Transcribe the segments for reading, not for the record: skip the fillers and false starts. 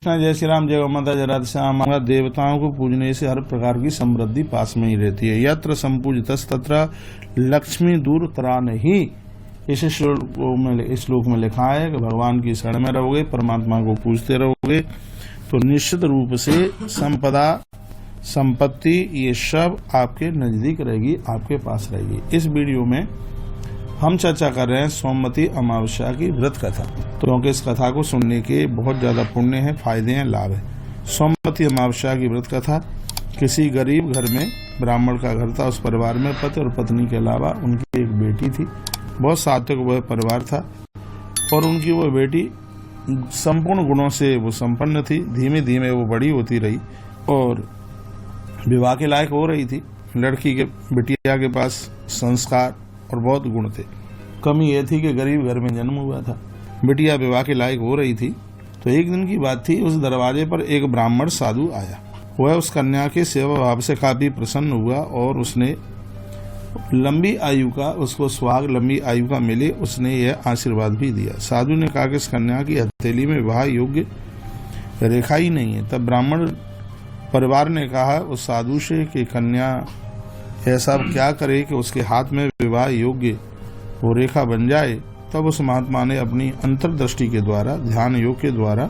जय श्री राम, जय गौ माता, जय राधे श्याम। देवताओं को पूजने से हर प्रकार की समृद्धि पास में ही रहती है। यत्र संपूजितस् तत्र लक्ष्मी दूर तरा नहीं। इस श्लोक में लिखा है कि भगवान की शरण में रहोगे, परमात्मा को पूजते रहोगे तो निश्चित रूप से संपदा संपत्ति ये सब आपके नजदीक रहेगी, आपके पास रहेगी। इस वीडियो में हम चर्चा कर रहे हैं सोमवती अमावस्या की व्रत कथा। तो क्योंकि इस कथा को सुनने के बहुत ज्यादा पुण्य है, फायदे हैं, लाभ है। सोमवती अमावस्या की व्रत कथा। किसी गरीब घर में ब्राह्मण का घर था। उस परिवार में पति और पत्नी के अलावा उनकी एक बेटी थी। बहुत सात्विक वह परिवार था और उनकी वह बेटी संपूर्ण गुणों से वो संपन्न थी। धीमे धीमे वो बड़ी होती रही और विवाह के लायक हो रही थी। लड़की के बिटिया के पास संस्कार और बहुत गुण थे। कमी यह थी कि गरीब घर में जन्म हुआ था। बिटिया विवाह के लायक हो रही थी तो एक दिन की बात थी, उस दरवाजे पर एक ब्राह्मण साधु आया। वह उस कन्या के सेवा भाव से काफी प्रसन्न हुआ और उसने लंबी आयु का, उसको सुहाग लंबी आयु का मिले, उसने यह आशीर्वाद भी दिया। साधु ने कहा कि इस कन्या की हथेली में विवाह योग्य रेखा ही नहीं है। तब ब्राह्मण परिवार ने कहा उस साधु से कि कन्या ऐसा क्या करे कि उसके हाथ में विवाह योग्य वो रेखा बन जाए। तब उस महात्मा ने अपनी अंतर्दृष्टि के द्वारा, ध्यान योग के द्वारा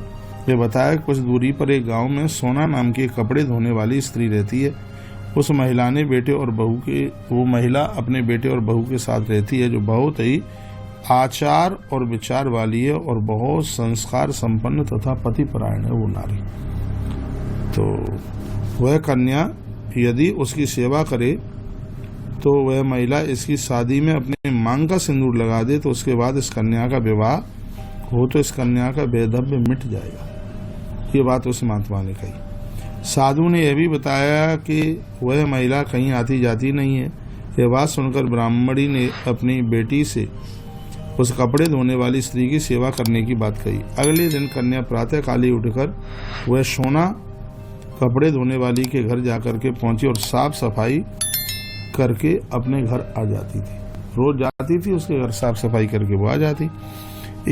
ये बताया, कुछ दूरी पर एक गांव में सोना नाम की कपड़े धोने वाली स्त्री रहती है। उस महिला ने वो महिला अपने बेटे और बहू के साथ रहती है, जो बहुत ही आचार और विचार वाली है और बहुत संस्कार संपन्न तथा पतिपरायण है वो नारी। तो वह कन्या यदि उसकी सेवा करे तो वह महिला इसकी शादी में अपने मांग का सिंदूर लगा दे तो उसके बाद इस कन्या का विवाह हो तो इस कन्या का वैधव्य मिट जाएगा। ये बात उस महात्मा ने कही। साधु ने यह भी बताया कि वह महिला कहीं आती जाती नहीं है। यह बात सुनकर ब्राह्मणी ने अपनी बेटी से उस कपड़े धोने वाली स्त्री की सेवा करने की बात कही। अगले दिन कन्या प्रातः काली उठकर वह सोना कपड़े धोने वाली के घर जाकर के पहुंची और साफ सफाई करके अपने घर आ जाती थी। रोज जाती थी उसके घर, साफ सफाई करके वो आ जाती।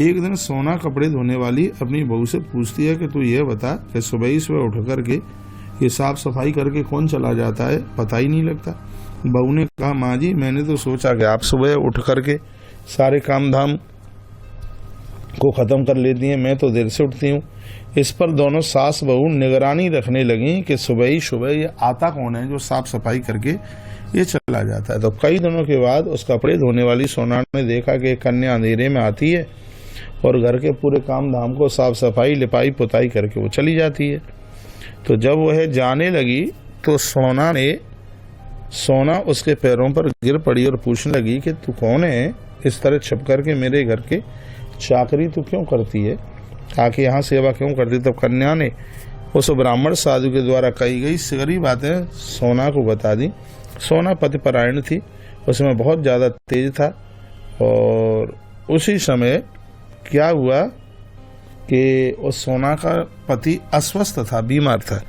एक दिन सोना कपड़े धोने वाली अपनी बहू से पूछती है कि तू ये बता कि सुबह उठ करके ये साफ सफाई करके कौन चला जाता है, पता ही नहीं लगता। बहू ने कहा, माँ जी मैंने तो सोचा कि आप सुबह उठ करके सारे काम धाम को खत्म कर लेती हैं, मैं तो देर से उठती हूँ। इस पर दोनों सास बहू निगरानी रखने लगी कि सुबह ही सुबह ये आता कौन है जो साफ सफाई करके ये चला जाता है। तो कई दिनों के बाद उस कपड़े धोने वाली सोना ने देखा कि कन्या अंधेरे में आती है और घर के पूरे काम धाम को साफ सफाई लिपाई पुताई करके वो चली जाती है। तो जब वह जाने लगी तो सोना उसके पैरों पर गिर पड़ी और पूछने लगी कि तू कौन है, इस तरह छिप करके मेरे घर के चाकरी तू क्यों करती है, आके यहाँ सेवा क्यों करती। तब कन्या ने उस ब्राह्मण साधु के द्वारा कही गई सारी बातें सोना को बता दी। सोना पतिपरायण थी, उसमें बहुत ज़्यादा तेज था और उसी समय क्या हुआ कि उस सोना का पति अस्वस्थ था, बीमार था।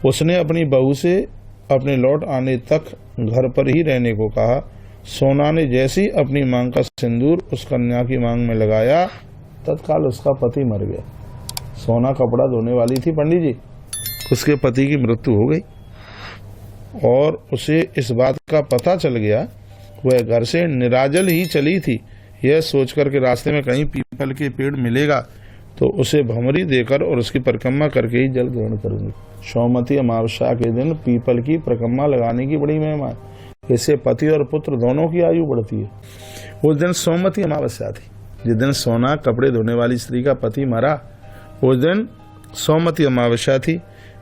उसने अपनी बहू से अपने लौट आने तक घर पर ही रहने को कहा। सोना ने जैसे ही अपनी मांग का सिंदूर उस कन्या की मांग में लगाया, तत्काल उसका पति मर गया। सोना कपड़ा धोने वाली थी पंडित जी, उसके पति की मृत्यु हो गई और उसे इस बात का पता चल गया। वह घर से निराजल ही चली थी, यह सोचकर के रास्ते में कहीं पीपल के पेड़ मिलेगा तो उसे भंवरी देकर और उसकी परिक्रमा करके ही जल ग्रहण करूंगी। सोमवती अमावस्या के दिन पीपल की परिक्रमा लगाने की बड़ी महिमा है। इससे पति और पुत्र दोनों की आयु बढ़ती है। उस दिन सोमवती अमावस्या थी, जिस दिन सोना कपड़े धोने वाली स्त्री का पति मरा, उस दिन सोमवती अमावस्या थी।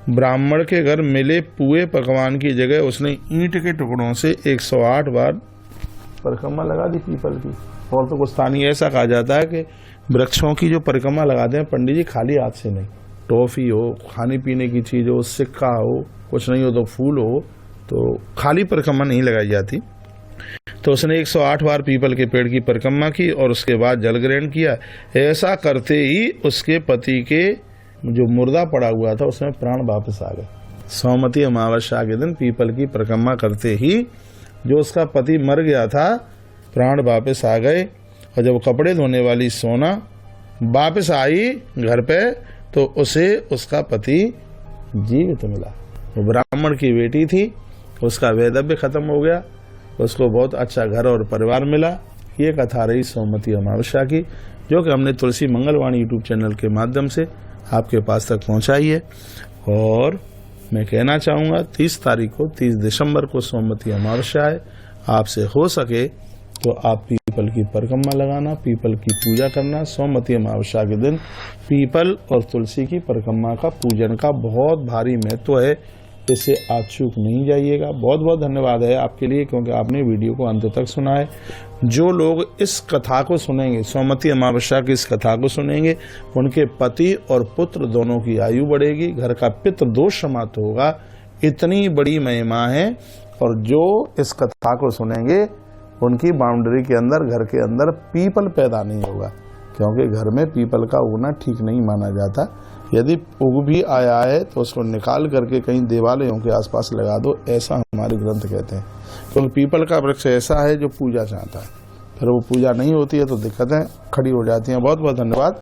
ब्राह्मण के घर मिले पुए पकवान की जगह उसने ईंट के टुकड़ों से 108 बार परिक्रमा लगा दी पीपल की। और तो कुछ स्थानीय ऐसा कहा जाता है कि वृक्षों की जो परिक्रमा लगाते हैं पंडित जी, खाली हाथ से नहीं, टॉफी हो, खाने पीने की चीज हो, सिक्का हो, कुछ नहीं हो तो फूल हो, तो खाली परिक्रमा नहीं लगाई जाती। तो उसने 108 बार पीपल के पेड़ की परिक्रमा की और उसके बाद जल ग्रहण किया। ऐसा करते ही उसके पति के जो मुर्दा पड़ा हुआ था उसमें प्राण वापस आ गए। सोमवती अमावस्या के दिन पीपल की परिक्रमा करते ही जो उसका पति मर गया था, प्राण वापस आ गए। और जब कपड़े धोने वाली सोना वापस आई घर पे, तो उसे उसका पति जीवित मिला। वो ब्राह्मण की बेटी थी, उसका वैधव्य खत्म हो गया, उसको बहुत अच्छा घर और परिवार मिला। ये कथा रही सोमवती अमावस्या की, जो कि हमने तुलसी मंगलवाणी यूट्यूब चैनल के माध्यम से आपके पास तक पहुंचाई है। और मैं कहना चाहूँगा 30 तारीख को 30 दिसंबर को सोमवती अमावस्या है। आपसे हो सके तो आप पीपल की परिक्रमा लगाना, पीपल की पूजा करना। सोमवती अमावस्या के दिन पीपल और तुलसी की परिक्रमा का पूजन का बहुत भारी महत्व है, इसे आप चूक नहीं जाइएगा। बहुत बहुत धन्यवाद है आपके लिए, क्योंकि आपने वीडियो को अंत तक सुना है। जो लोग इस कथा को सुनेंगे, सोमवती अमावस्या की इस कथा को सुनेंगे, उनके पति और पुत्र दोनों की आयु बढ़ेगी, घर का पितृ दोष समाप्त होगा। इतनी बड़ी महिमा है। और जो इस कथा को सुनेंगे उनकी बाउंड्री के अंदर, घर के अंदर पीपल पैदा नहीं होगा, क्योंकि घर में पीपल का उगना ठीक नहीं माना जाता। यदि उग भी आया है तो उसको निकाल करके कहीं देवालयों के आसपास लगा दो, ऐसा हमारे ग्रंथ कहते हैं। क्योंकि पीपल का वृक्ष ऐसा है जो पूजा चाहता है, फिर वो पूजा नहीं होती है तो दिक्कतें खड़ी हो जाती हैं। बहुत बहुत धन्यवाद।